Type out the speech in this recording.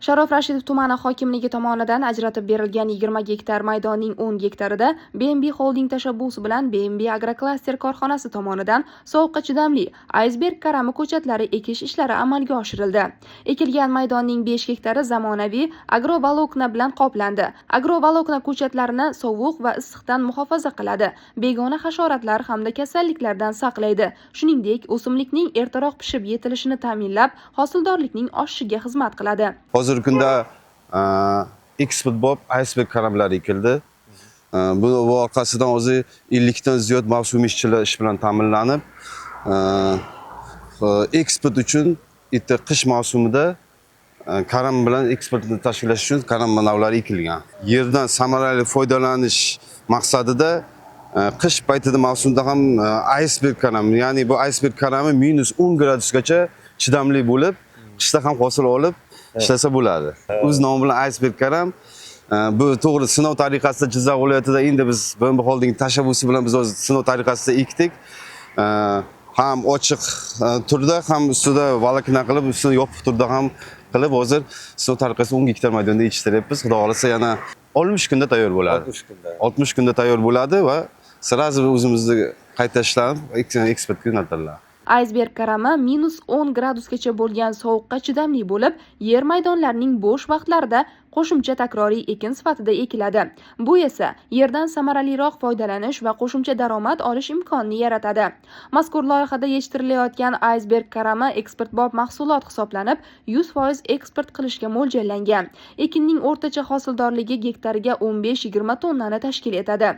Sharof Rashidov tumani hokimligi tomonidan ajratib berilgan 20 gektar maydonning 10 gektarida BNB Holding tashabbusi bilan BNB Agroklaster korxonasi tomonidan sovuqqa chidamli aysberg karami ko'chatlari ekish ishlari amalga oshirildi. Ekilgan maydonning 5 gektari zamonaviy agrovolokna bilan qoplandi. Agrovolokna ko'chatlarini sovuq va issiqdan muhofaza qiladi, begona hasharotlar hamda kasalliklardan saqlaydi. Shuningdek, o'simlikning ertaroq pishib yetilishini ta'minlab, hosildorlikning oshishiga xizmat qiladi. Hozirgi kunda eksport bo'lib aysberg karamlari ekildi. Bu orqasidan o'zi 50 dan ziyod mavsumiy ishchilar ish bilan ta'minlanib, eksport uchun qish mavsumida karam bilan eksportni tashkillash uchun karam navlari ekilgan. Yerdan samarali foydalanish maqsadida qish paytida mavsumda ham aysberg karam, ya'ni bu aysberg karami -10 gradusgacha chidamli bo'lib, qishda ham hosil olib ishlasa bo'ladi. O'z nomi bilan aysberg karam. Bu to'g'ri sinov tariqasida Jizzax viloyatida endi biz BNB Holding tashabbusi bilan biz o'z sinov tariqasida ekdik. Ham ochiq turda, ham ustida volokna qilib, ustida yopiq turda ham qilib, hozir sinov tariqasida 10 gektar maydonda yetishtiryapmiz. Xudo xolasa yana 60 kunda tayyor bo'ladi. 60 kunda tayyor bo'ladi va sirazi o'zimizni qayta ishlanib eksportga yo'naltiriladi. Aysberg karami -10 gradusgacha bo'lgan sovuqqa chidamli bo'lib, yer maydonlarining bo'sh vaqtlarida qo'shimcha takroriy ekin sifatida ekiladi. Bu esa yerdan samaraliroq foydalanish va qo'shimcha daromad olish imkonini yaratadi. Mazkur loyihada yetishtirilayotgan aysberg karami eksportbop mahsulot hisoblanib, 100% eksport qilishga mo'ljallangan. Ekinning o'rtacha hosildorligi gektariga 15-20 tonnani tashkil etadi.